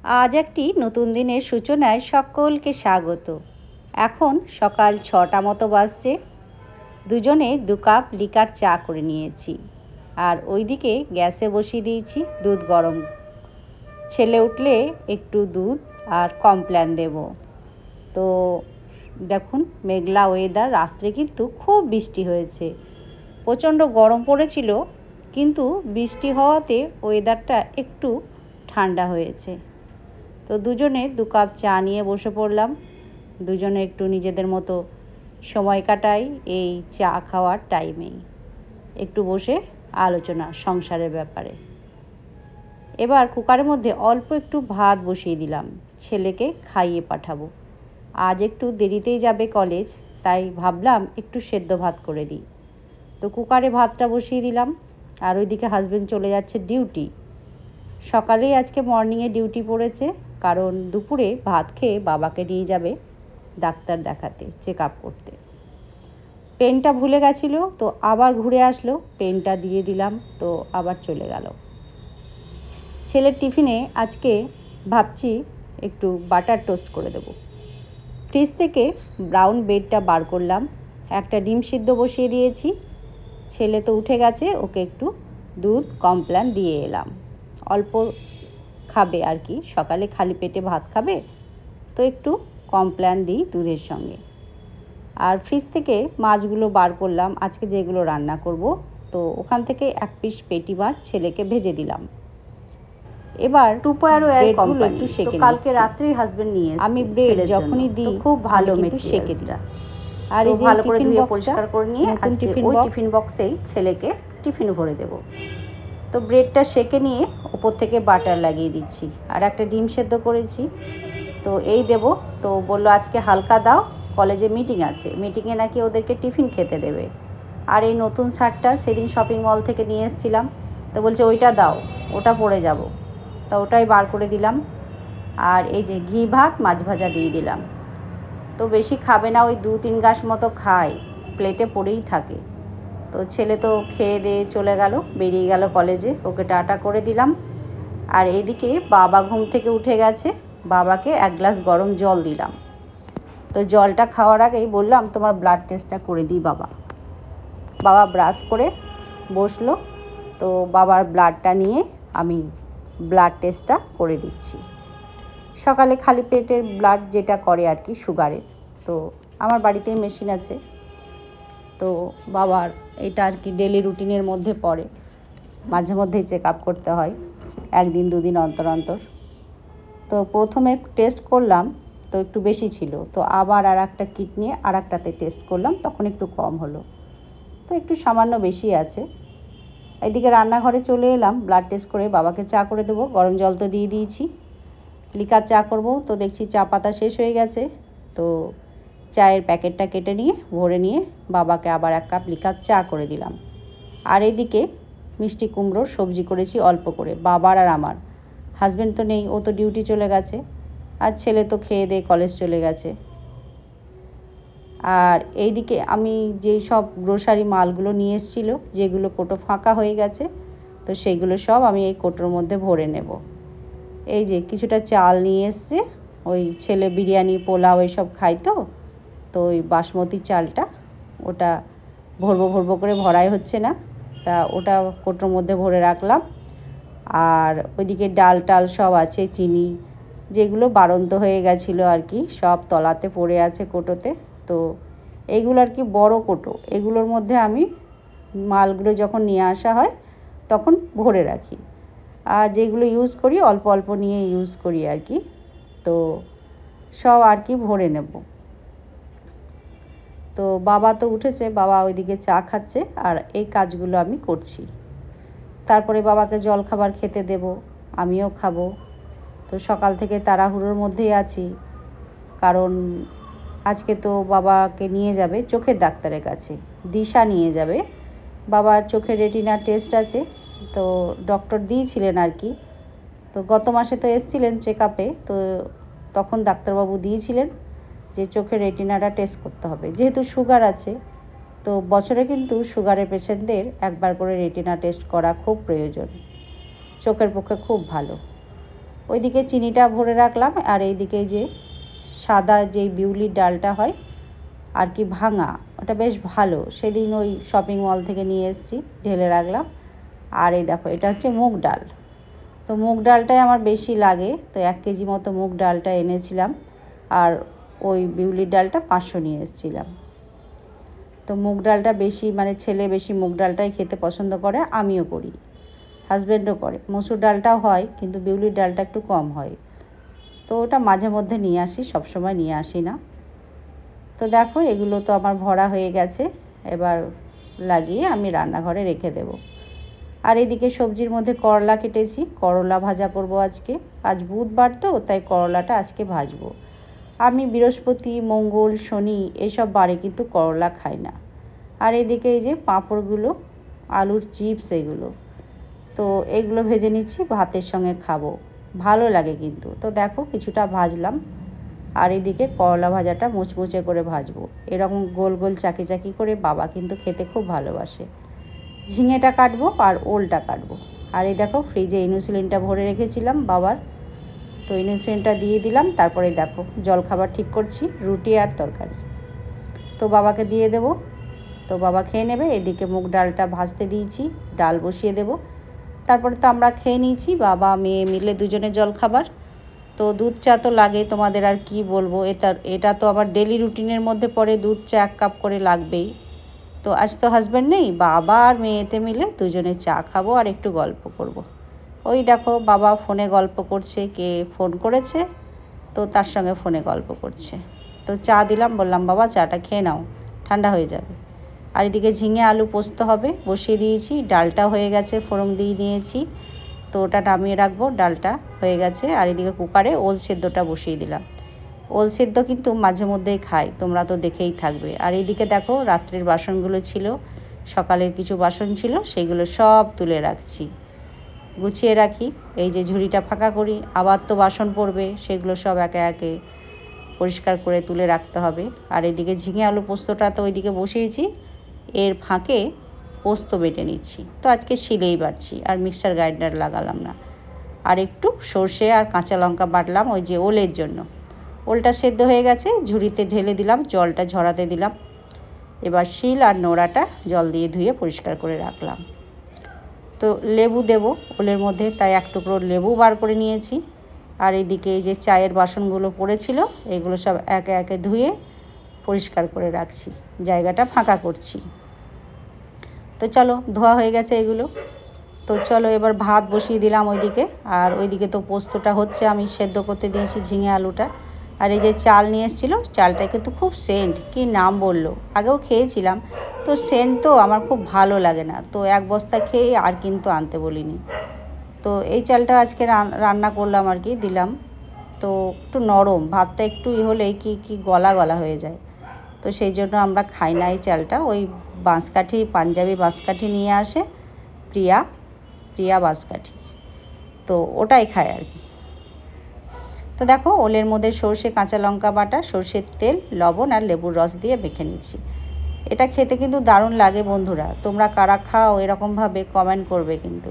আজ একটি নতুন দিনের সূচনায় সকলকে স্বাগত। এখন সকাল 6টা মতো বাজছে। দুজনে 2 কাপ লিকার চা করে নিয়েছি। আর ওইদিকে গ্যাসে বসিয়ে দিয়েছি দুধ গরম। ছেলে উঠলে একটু দুধ আর কমপ্ল্যান দেব। তো দেখুন মেঘলা ওয়েদার, রাত্রে কিন্তু খুব বৃষ্টি হয়েছে। প্রচণ্ড গরম পড়েছিল, কিন্তু বৃষ্টি হওয়াতে ওয়েদারটা একটু ঠান্ডা হয়েছে। তো দুজনে 2 কাপ চা নিয়ে বসে পড়লাম। দুজনে একটু নিজেদের মতো সময় কাটাই এই চা খাওয়ার টাইমেই। একটু বসে আলোচনা সংসারের ব্যাপারে। এবার কুকারের মধ্যে অল্প একটু ভাত বসিয়ে দিলাম, ছেলেকে খাইয়ে পাঠাবো। আজ একটু দেরিতেই যাবে কলেজ, তাই ভাবলাম একটু সেদ্ধ ভাত করে দিই। তো কুকারে ভাতটা বসিয়ে দিলাম। আর ওইদিকে হাজবেন্ড চলে যাচ্ছে ডিউটি। সকালেই আজকে মর্নিংয়ে ডিউটি পড়েছে, কারণ দুপুরে ভাত খেয়ে বাবাকে নিয়ে যাবে ডাক্তার দেখাতে, চেক আপ করতে। পেনটা ভুলে গেছিলো, তো আবার ঘুরে আসলো, পেনটা দিয়ে দিলাম, তো আবার চলে গেল। ছেলের টিফিনে আজকে ভাবছি একটু বাটার টোস্ট করে দেবো। ফ্রিজ থেকে ব্রাউন ব্রেডটা বার করলাম, একটা ডিম সিদ্ধ বসিয়ে দিয়েছি। ছেলে তো উঠে গেছে, ওকে একটু দুধ কমপ্ল্যান দিয়ে এলাম। অল্প খাবে আর কি, সকালে খালি পেটে ভাত খাবে, তো একটু কমপ্ল্যান দিই দুধের সঙ্গে। আর ফ্রিজ থেকে মাছগুলো বার করলাম, আজকে যেগুলো রান্না করব। তো ওখান থেকে 1 পিস পেটি মাছ ছেলেকে ভেজে দিলাম। এবার ব্রেডগুলো একটু সেঁকে নিচ্ছি। কালকে রাত্রেই হাজবেন্ড নিয়ে এসেছে। আমি ব্রেড যখনই দিই খুব ভালো কিন্তু সেঁকে দিই। আর এই যে ভালো করে ধুয়ে পরিষ্কার করে নিয়ে আজকে ওই টিফিন বক্সেই ছেলেকে টিফিন ভরে দেব। তো ব্রেডটা সেঁকে নিয়ে ওপর থেকে বাটার লাগিয়ে দিচ্ছি। আর একটা ডিম সেদ্ধ করেছি, তো এই দেব। তো বললো আজকে হালকা দাও, কলেজে মিটিং আছে, মিটিংয়ে নাকি ওদেরকে টিফিন খেতে দেবে। আর এই নতুন শার্টটা সেদিন শপিং মল থেকে নিয়ে এসেছিলাম, তো বলছে ওইটা দাও, ওটা পরে যাব। তো ওটাই বার করে দিলাম। আর এই যে ঘি ভাত মাছ ভাজা দিয়ে দিলাম। তো বেশি খাবে না, ওই 2-3 গাছ মতো খায়, প্লেটে পড়েই থাকে। তো ছেলে তো খেয়ে দিয়ে চলে গেল, বেরিয়ে গেল কলেজে, ওকে টাটা করে দিলাম। আর এইদিকে বাবা ঘুম থেকে উঠে গেছে, বাবাকে 1 গ্লাস গরম জল দিলাম। তো জলটা খাওয়ার আগেই বললাম তোমার ব্লাড টেস্টটা করে দিই বাবা। বাবা ব্রাশ করে বসলো, তো বাবার ব্লাডটা নিয়ে আমি ব্লাড টেস্টটা করে দিচ্ছি। সকালে খালি পেটের ব্লাড যেটা করে আর কি, সুগারের। তো আমার বাড়িতেই মেশিন আছে, তো বাবার এটা আর কি ডেলি রুটিনের মধ্যে পড়ে। মাঝে মধ্যেই চেক আপ করতে হয়, 1 দিন 2 দিন অন্তর অন্তর। তো প্রথমে টেস্ট করলাম, তো একটু বেশি ছিল, তো আবার আর একটা কিট নিয়ে আর একটাতে টেস্ট করলাম, তখন একটু কম হলো, তো একটু সামান্য বেশি আছে। এদিকে রান্নাঘরে চলে এলাম, ব্লাড টেস্ট করে বাবাকে চা করে দেবো। গরম জল তো দিয়ে দিয়েছি, লিকার চা করব। তো দেখছি চা পাতা শেষ হয়ে গেছে, তো চায়ের প্যাকেটটা কেটে নিয়ে ভরে নিয়ে বাবাকে আবার 1 কাপ লিকার চা করে দিলাম। আর এদিকে মিষ্টি কুমড়োর সবজি করেছি অল্প করে, বাবার আর আমার। হাজব্যান্ড তো নেই, ও তো ডিউটি চলে গেছে, আর ছেলে তো খেয়ে দিয়ে কলেজ চলে গেছে। আর এইদিকে আমি যেই সব গ্রোসারি মালগুলো নিয়ে এসেছিলো, যেগুলো কোটো ফাঁকা হয়ে গেছে, তো সেইগুলো সব আমি এই কোটোর মধ্যে ভরে নেব। এই যে কিছুটা চাল নিয়ে এসছে, ওই ছেলে বিরিয়ানি পোলাও এইসব খাই, তো ওই বাসমতি চালটা, ওটা ভরবো করে ভরাই হচ্ছে না, তা ওটা কোটোর মধ্যে ভরে রাখলাম। আর ওইদিকে ডাল টাল সব আছে, চিনি যেগুলো বাড়ন্ত হয়ে গেছিলো আর কি, সব তলাতে পড়ে আছে কোটোতে। তো এইগুলো আর কি বড় কোটো, এগুলোর মধ্যে আমি মালগুলো যখন নিয়ে আসা হয় তখন ভরে রাখি। আর যেগুলো ইউজ করি অল্প অল্প নিয়ে ইউজ করি আর কি, তো সব আর কি ভরে নেব। তো বাবা তো উঠেছে, বাবা ওইদিকে চা খাচ্ছে, আর এই কাজগুলো আমি করছি। তারপরে বাবাকে জল খাবার খেতে দেব, আমিও খাবো। তো সকাল থেকে তাড়াহুড়োর মধ্যেই আছি, কারণ আজকে তো বাবাকে নিয়ে যাবে চোখের ডাক্তারের কাছে, দিশা নিয়ে যাবে। বাবার চোখের রেটিনা টেস্ট আছে, তো ডক্টর দিয়েছিলেন আর কি। তো গত মাসে তো এসেছিলেন চেক আপে, তো তখন ডাক্তারবাবু দিয়েছিলেন যে চোখের রেটিনাটা টেস্ট করতে হবে, যেহেতু সুগার আছে। তো বছরে কিন্তু সুগারের পেশেন্টদের 1বার করে রেটিনা টেস্ট করা খুব প্রয়োজন, চোখের পক্ষে খুব ভালো। ওইদিকে চিনিটা ভরে রাখলাম, আর এইদিকে যে সাদা যেই বিউলির ডালটা হয় আর কি ভাঙা, ওটা বেশ ভালো, সেদিন ওই শপিং মল থেকে নিয়ে এসেছি, ঢেলে রাখলাম। আর এই দেখো এটা হচ্ছে মুগ ডাল, তো মুগ ডালটাই আমার বেশি লাগে, তো 1 কেজি মতো মুগ ডালটা এনেছিলাম, আর ওই বিউলির ডালটা 500 নিয়ে এসেছিলাম। তো মুগ ডালটা বেশি, মানে ছেলে বেশি মুগ ডালটাই খেতে পছন্দ করে, আমিও করি, হাজব্যান্ডও করে। মসুর ডালটাও হয়, কিন্তু বিউলির ডালটা একটু কম হয়, তো ওটা মাঝে মধ্যে নিয়ে আসি, সবসময় নিয়ে আসি না। তো দেখো এগুলো তো আমার ভরা হয়ে গেছে, এবার লাগিয়ে আমি রান্নাঘরে রেখে দেব। আর এদিকে সবজির মধ্যে করলা কেটেছি, করলা ভাজা করব আজকে। আজ বুধবার তো, তাই করলাটা আজকে ভাজবো। আমি বৃহস্পতি, মঙ্গল, শনি এইসব বারে কিন্তু করলা খাই না। আর এদিকে এই যে পাঁপড়গুলো, আলুর চিপস এগুলো, তো এগুলো ভেজে নিচ্ছি, ভাতের সঙ্গে খাবো, ভালো লাগে কিন্তু। তো দেখো কিছুটা ভাজলাম, আর এদিকে করলা ভাজাটা মুচমুচে করে ভাজবো, এরকম গোল গোল চাকি চাকি করে। বাবা কিন্তু খেতে খুব ভালোবাসে। ঝিঙেটা কাটবো আর ওলটা কাটবো। আর এই দেখো ফ্রিজে ইনসুলিনটা ভরে রেখেছিলাম বাবার, তো ইনসুলিনটা দিয়ে দিলাম। তারপরে দেখো জলখাবার ঠিক করছি, রুটি আর তরকারি, তো বাবাকে দিয়ে দেব, তো বাবা খেয়ে নেবে। এদিকে মুগ ডালটা ভাজতে দিয়েছি, ডাল বসিয়ে দেব। তারপরে তো আমরা খেয়ে নিয়েছি, বাবা মেয়ে মিলে দুজনে জলখাবার। তো দুধ চা তো লাগে, তোমাদের আর কি বলবো, এটা তো আমার ডেলি রুটিনের মধ্যে পড়ে, দুধ চা 1 কাপ করে লাগবেই। তো আজ তো হাজব্যান্ড নেই, বাবা আর মেয়েতে মিলে দুজনে চা খাবো আর একটু গল্প করব। ওই দেখো বাবা ফোনে গল্প করছে, কে ফোন করেছে, তো তার সঙ্গে ফোনে গল্প করছে। তো চা দিলাম, বললাম বাবা চাটা খেয়ে নাও, ঠান্ডা হয়ে যাবে। আর এদিকে ঝিঙে আলু পোস্ত হবে, বসিয়ে দিয়েছি। ডালটা হয়ে গেছে, ফোড়ন দিয়ে নিয়েছি, তো ওটা নামিয়ে রাখবো, ডালটা হয়ে গেছে। আর এদিকে কুকারে ওল সেদ্ধটা বসিয়ে দিলাম। ওল সেদ্ধ কিন্তু মাঝে মধ্যেই খাই, তোমরা তো দেখেই থাকবে। আর এইদিকে দেখো রাত্রের বাসনগুলো ছিল, সকালের কিছু বাসন ছিল, সেগুলো সব তুলে রাখছি, গুছিয়ে রাখি। এই যে ঝুড়িটা ফাঁকা করি, আবার তো বাসন পড়বে, সেগুলো সব একে একে পরিষ্কার করে তুলে রাখতে হবে। আর এদিকে ঝিঙে আলু পোস্তটা তো ওইদিকে বসিয়েছি, এর ফাঁকে পোস্ত বেটে নিচ্ছি। তো আজকে শিলেই বাটছি, আর মিক্সার গ্রাইন্ডার লাগালাম না। আর একটু সর্ষে আর কাঁচা লঙ্কা বাটলাম ওই যে ওলের জন্য। ওলটা সেদ্ধ হয়ে গেছে, ঝুড়িতে ঢেলে দিলাম, জলটা ঝরাতে দিলাম। এবার শিল আর নোড়াটা জল দিয়ে ধুয়ে পরিষ্কার করে রাখলাম। তো লেবু দেব ওলের মধ্যে, তাই 1 টুকরো লেবু বার করে নিয়েছি। আর এদিকে এই যে চায়ের বাসনগুলো পড়েছিল, এগুলো সব একে একে ধুয়ে পরিষ্কার করে রাখছি, জায়গাটা ফাঁকা করছি। তো চলো ধোয়া হয়ে গেছে এগুলো, তো চলো এবার ভাত বসিয়ে দিলাম ওইদিকে। আর ওইদিকে তো পোস্তটা হচ্ছে, আমি সেদ্ধ করতে দিয়েছি ঝিঙে আলুটা। আর এই যে চাল নিয়ে এসেছিলো, চালটা কিন্তু খুব সেন্ট, কি নাম বললো, আগেও খেয়েছিলাম, তো সেন্ট তো আমার খুব ভালো লাগে না, তো 1 বস্তা খেয়ে আর কিন্তু আনতে বলিনি। তো এই চালটা আজকে রান্না করলাম আর কি, দিলাম। তো একটু নরম, ভাতটা একটু হলেই কি গলা গলা হয়ে যায়, তো সেই জন্য আমরা খাই না এই চালটা। ওই বাঁশকাঠি, পাঞ্জাবি বাঁশকাঠি নিয়ে আসে, প্রিয়া বাঁশকাঠি, তো ওটাই খায় আর কি। তো দেখো ওলের মধ্যে সর্ষে, কাঁচা লঙ্কা বাটা, সর্ষের তেল, লবণ আর লেবুর রস দিয়ে মেখে নিচ্ছি। এটা খেতে কিন্তু দারুণ লাগে বন্ধুরা, তোমরা কারা খাও এরকমভাবে কমেন্ট করবে কিন্তু।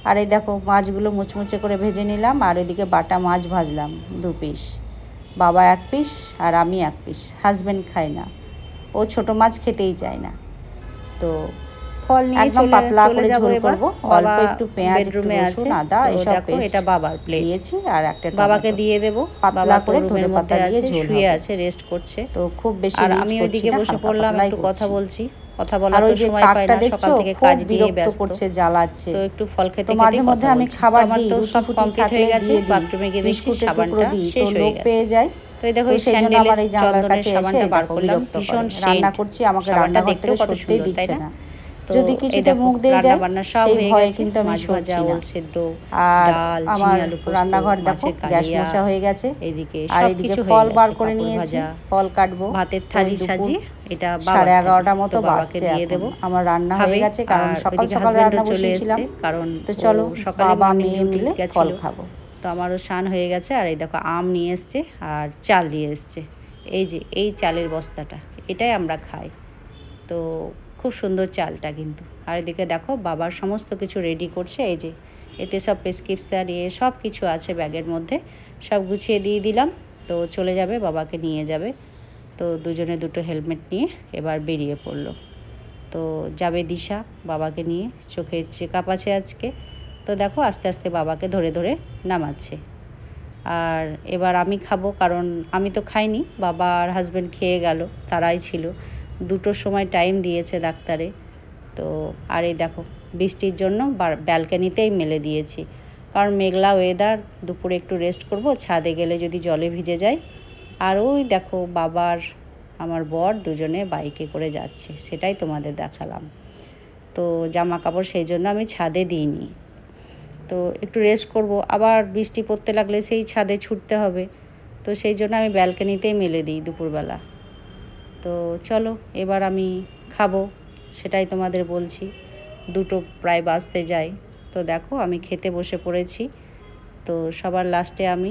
আর এই দেখো মাছগুলো মুচমুচে করে ভেজে নিলাম, আর ওইদিকে বাটা মাছ ভাজলাম 2 পিস, বাবা 1 পিস আর আমি 1 পিস। হাজব্যান্ড খায় না, ও ছোটো মাছ খেতেই চায় না। তো ফল নিয়ে একদম পাতলা করে ঝোল করব, অল্প একটু পেঁয়াজ, রুমে আছে আদা, এসব পেস্ট, এটা বাবার প্লেট দিয়েছি। আর একটা বাবাকে দিয়ে দেব, পাতলা করে ধনে পাতা দিয়ে ঝোল, শুয়ে আছে রেস্ট করছে, তো খুব বেশি। আর আমি ওইদিকে বসে পড়লাম, একটু কথা বলছি, কথা বলার তো সময় পাই না, সকাল থেকে কাজ নিয়ে ব্যস্ত করছে, জ্বালাচ্ছে। তো একটু ফল খেতে খেতে মাঝে মধ্যে আমি খাবার দিই, তো সব কমপ্লিট হয়ে গেছে, বাথরুমে গিয়ে দেখছি সাবানটা শেষ হয়ে গেছে, পেয়ে যাই। তো এই দেখো স্যান্ডেল আমার এই জানলার কাছে এসে বার করলাম, ভীষণ রান্না করছি, আমাকে রান্নাঘর থেকে সরতেই দিচ্ছে না। যদি কিছুতে মুখ দিয়ে দেয় সেই ভয়ে কিন্তু আমি সরছি না। আর আমার রান্নাঘর দেখো গ্যাস মোছা হয়ে গেছে, আর এদিকে ফল বার করে নিয়েছি, ফল কাটবো। ভাতের থালি সাজিয়ে এটা 11:30 মতো বাজছে, আমার রান্না হয়ে গেছে, কারণ সকাল সকাল রান্না বসিয়েছিলাম। কারণ তো চলো বাবা মেয়ে মিলে ফল খাবো। তো আমারও স্নান হয়ে গেছে। আর এই দেখো আম নিয়ে এসছে আর চাল নিয়ে এসছে, এই যে এই চালের বস্তাটা, এটাই আমরা খাই, তো খুব সুন্দর চালটা কিন্তু। আর এদিকে দেখো বাবার সমস্ত কিছু রেডি করছে, এই যে এতে সব প্রেসক্রিপশান সব কিছু আছে ব্যাগের মধ্যে, সব গুছিয়ে দিয়ে দিলাম। তো চলে যাবে, বাবাকে নিয়ে যাবে। তো দুজনে দুটো হেলমেট নিয়ে এবার বেরিয়ে পড়লো। তো যাবে দিশা বাবাকে নিয়ে, চোখের চেকআপ আছে আজকে। তো দেখো আস্তে আস্তে বাবাকে ধরে ধরে নামাচ্ছে। আর এবার আমি খাবো, কারণ আমি তো খাইনি, বাবা আর হাজব্যান্ড খেয়ে গেল, তারাই ছিল। 2টোর সময় টাইম দিয়েছে ডাক্তারে। তো আর এই দেখো বৃষ্টির জন্য ব্যালকানিতেই মেলে দিয়েছি, কারণ মেঘলা ওয়েদার, দুপুরে একটু রেস্ট করব, ছাদে গেলে যদি জলে ভিজে যায়। আর ওই দেখো বাবার আমার বর দুজনে বাইকে করে যাচ্ছে, সেটাই তোমাদের দেখালাম। তো জামা কাপড় সেই জন্য আমি ছাদে দিইনি। তো একটু রেস্ট করব, আবার বৃষ্টি পড়তে লাগলে সেই ছাদে ছুটতে হবে। তো সেই জন্য আমি ব্যালকানিতেই মেলে দিই দুপুরবেলা। তো চলো এবার আমি খাবো, সেটাই তোমাদের বলছি। 2টো প্রায় বাজতে যায়। তো দেখো আমি খেতে বসে পড়েছি। তো সবার লাস্টে আমি